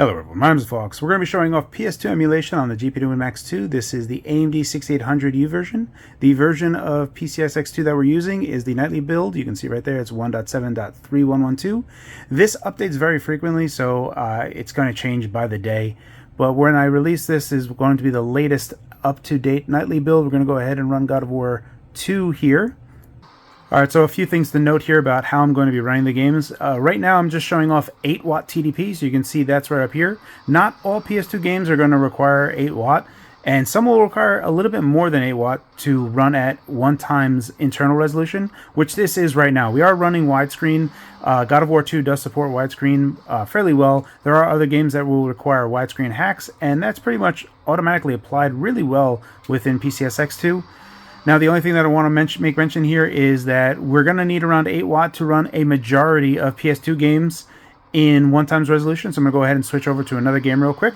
Hello everyone, my name is Fox. We're going to be showing off PS2 emulation on the GPD Max 2. This is the AMD 6800U version. The version of PCSX2 that we're using is the nightly build. You can see right there it's 1.7.3112. This updates very frequently, so it's going to change by the day. But when I release this is going to be the latest up-to-date nightly build. We're going to go ahead and run God of War 2 here. Alright, so a few things to note here about how I'm going to be running the games. Right now I'm just showing off 8 watt TDP, so you can see that's right up here. Not all PS2 games are going to require 8 watt, and some will require a little bit more than 8 watt to run at 1x internal resolution, which this is right now. We are running widescreen. God of War 2 does support widescreen fairly well. There are other games that will require widescreen hacks, and that's pretty much automatically applied really well within PCSX2. Now, the only thing that I want to make mention here is that we're going to need around 8 watt to run a majority of PS2 games in 1x resolution. So I'm going to go ahead and switch over to another game real quick.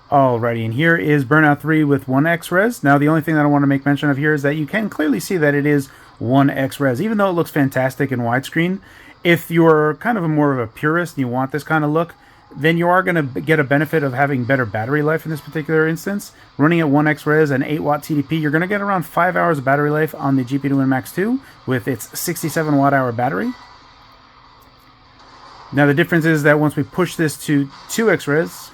Alrighty, and here is Burnout 3 with 1x res. Now, the only thing that I want to make mention of here is that you can clearly see that it is 1x res, even though it looks fantastic in widescreen. If you're kind of more of a purist and you want this kind of look, then you are going to get a benefit of having better battery life in this particular instance. Running at 1x res and 8 watt TDP, you're going to get around 5 hours of battery life on the GPD Max 2 with its 67 watt hour battery. Now the difference is that once we push this to 2x res,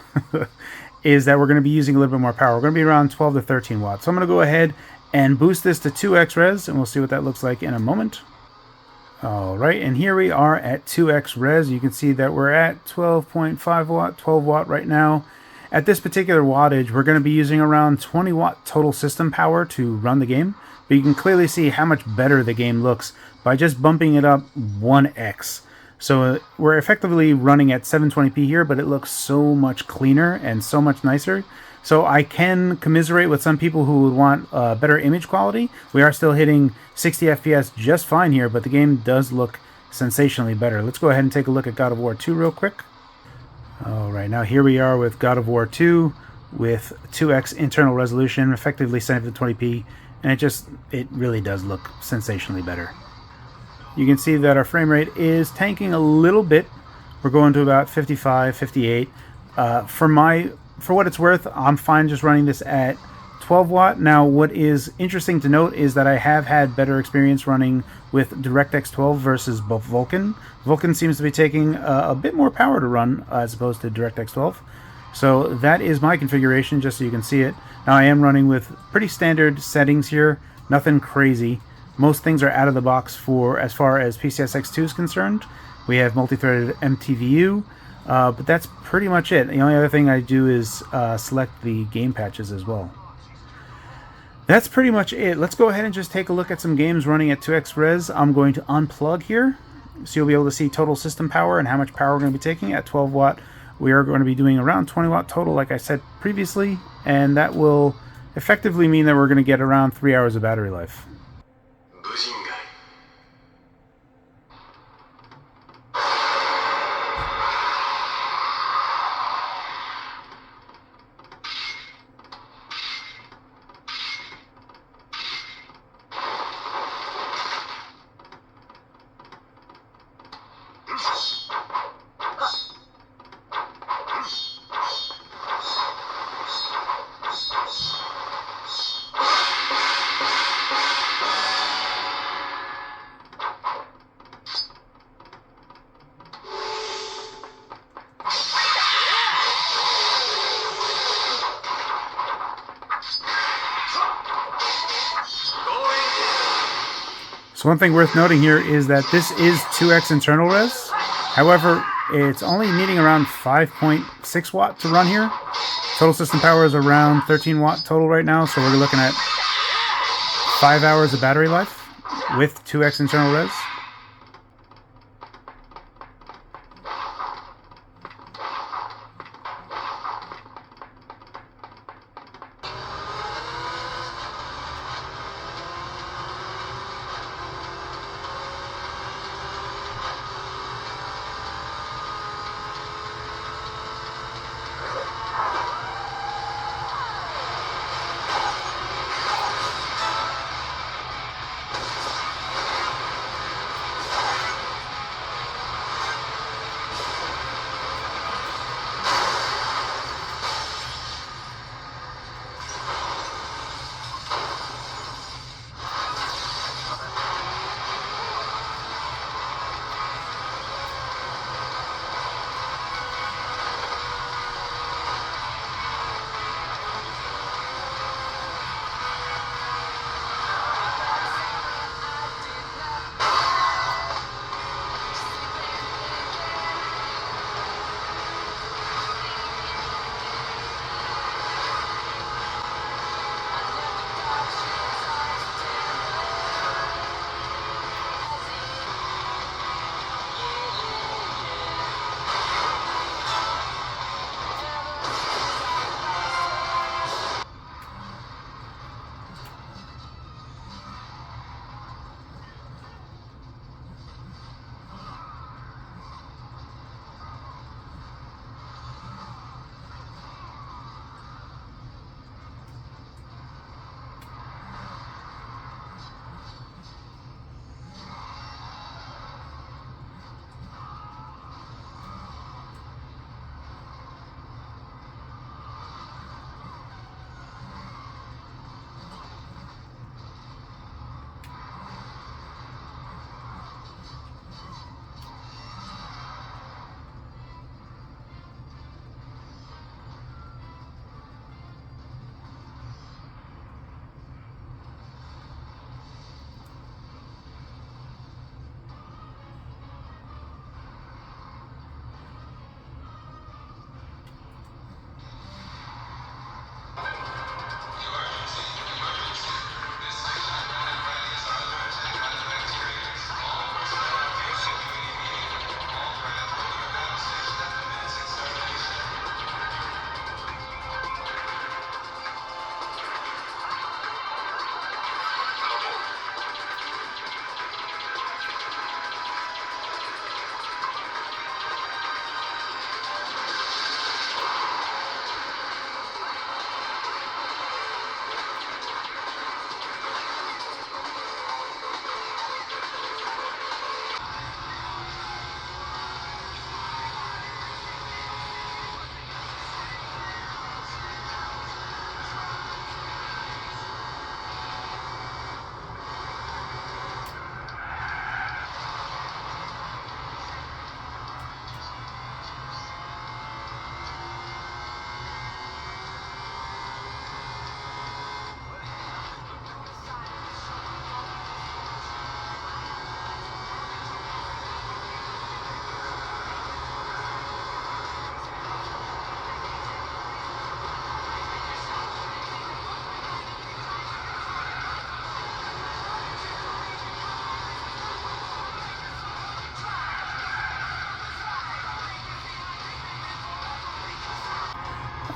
is that we're going to be using a little bit more power. We're going to be around 12 to 13 watts. So I'm going to go ahead and boost this to 2x res, and we'll see what that looks like in a moment. Alright, and here we are at 2x res. You can see that we're at 12.5 watt, 12 watt right now. At this particular wattage, we're going to be using around 20 watt total system power to run the game. But you can clearly see how much better the game looks by just bumping it up 1x. So we're effectively running at 720p here, but it looks so much cleaner and so much nicer. So I can commiserate with some people who would want better image quality. We are still hitting 60 FPS just fine here, but the game does look sensationally better. Let's go ahead and take a look at God of War 2 real quick. Alright, now here we are with God of War 2 with 2x internal resolution, effectively set to 20p, and it really does look sensationally better. You can see that our frame rate is tanking a little bit. We're going to about 55, 58. For what it's worth, I'm fine just running this at 12 watt. Now, what is interesting to note is that I have had better experience running with DirectX 12 versus Vulkan. Vulkan seems to be taking a bit more power to run as opposed to DirectX 12. So that is my configuration, just so you can see it. Now, I am running with pretty standard settings here, nothing crazy. Most things are out of the box for as far as PCSX2 is concerned. We have multi-threaded MTVU. But that's pretty much it. The only other thing I do is select the game patches as well. That's pretty much it. Let's go ahead and just take a look at some games running at 2x res. I'm going to unplug here, so you'll be able to see total system power and how much power we're going to be taking. At 12 watt, we are going to be doing around 20 watt total, like I said previously, and that will effectively mean that we're going to get around 3 hours of battery life. Bujingai. So one thing worth noting here is that this is 2x internal res. However, it's only needing around 5.6 watt to run here. Total system power is around 13 watt total right now, so we're looking at 5 hours of battery life with 2x internal res.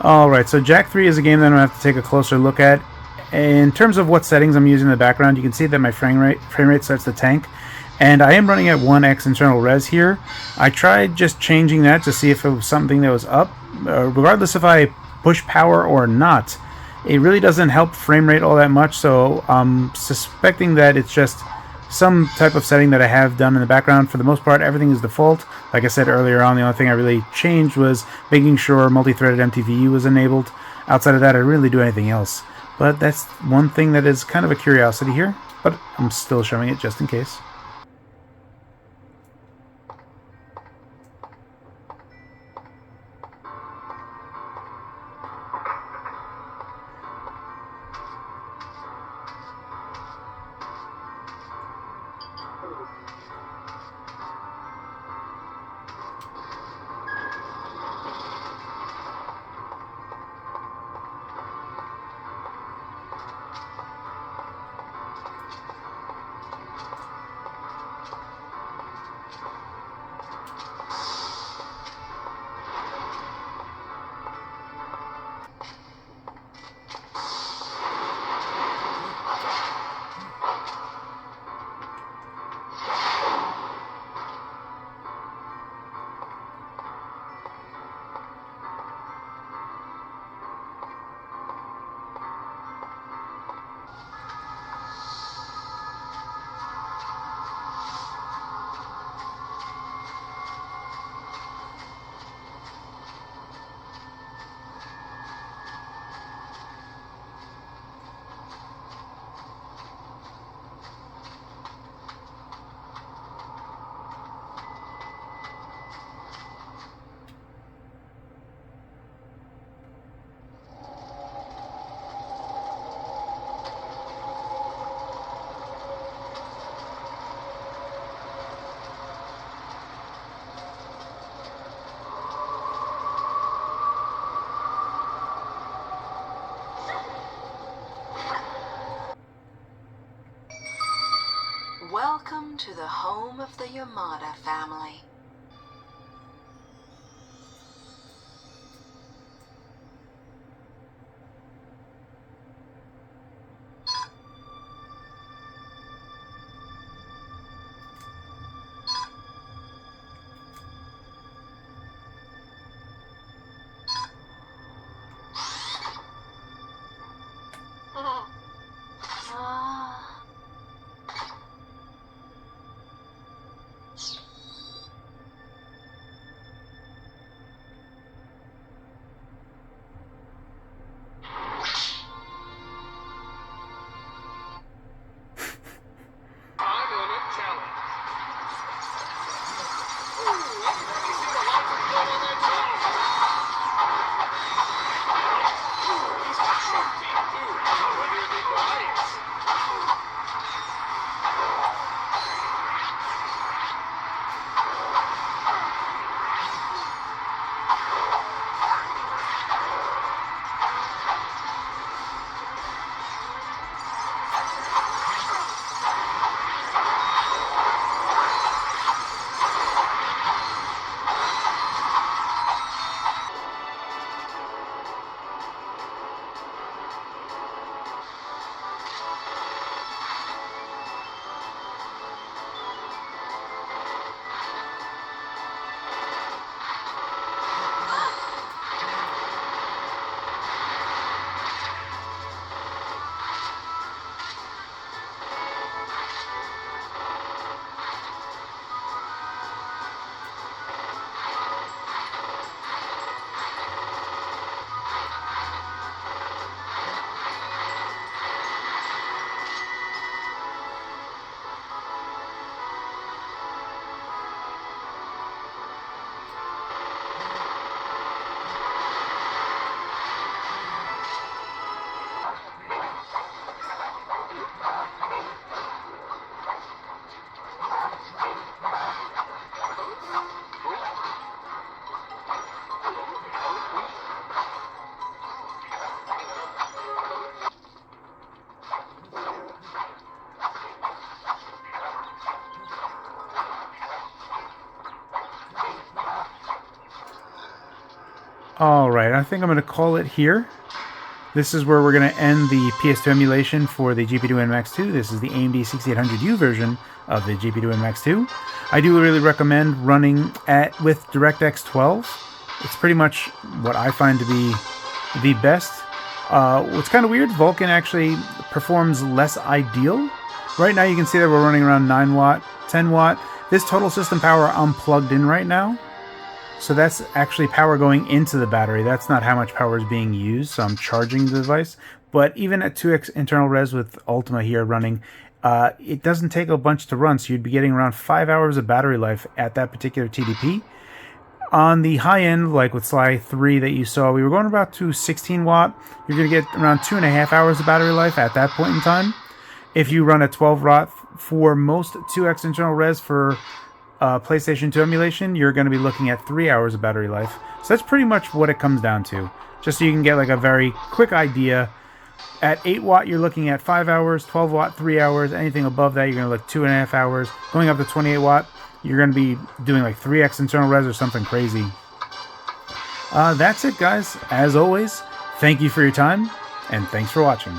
Alright, so Jack 3 is a game that I'm going to have to take a closer look at. In terms of what settings I'm using in the background, you can see that my frame rate starts to tank. And I am running at 1x internal res here. I tried just changing that to see if it was something that was up. Regardless if I push power or not, it really doesn't help frame rate all that much, so I'm suspecting that it's just some type of setting that I have done in the background. For the most part, everything is default. Like I said earlier on, the only thing I really changed was making sure multi-threaded MTVU was enabled. Outside of that, I didn't really do anything else. But that's one thing that is kind of a curiosity here, but I'm still showing it just in case. Welcome to the home of the Yamada family. Alright, I think I'm going to call it here. This is where we're going to end the PS2 emulation for the GPD Max 2. This is the AMD 6800U version of the GPD Max 2. I do really recommend running with DirectX 12. It's pretty much what I find to be the best. What's kind of weird, Vulkan actually performs less ideal. Right now you can see that we're running around 9 watt, 10 watt. This total system power I'm plugged in right now. So that's actually power going into the battery. That's not how much power is being used, so I'm charging the device. But even at 2x internal res with Ultima here running, it doesn't take a bunch to run, so you'd be getting around 5 hours of battery life at that particular TDP. On the high end, like with Sly 3 that you saw, we were going about to 16 watt. You're going to get around 2.5 hours of battery life at that point in time. If you run at 12 watt for most 2x internal res for PlayStation 2 emulation, you're going to be looking at 3 hours of battery life. So that's pretty much what it comes down to. Just so you can get like a very quick idea. At 8 watt, you're looking at 5 hours, 12 watt, 3 hours. Anything above that, you're going to look 2.5 hours. Going up to 28 watt, you're going to be doing like 3x internal res or something crazy. That's it, guys. As always, thank you for your time, and thanks for watching.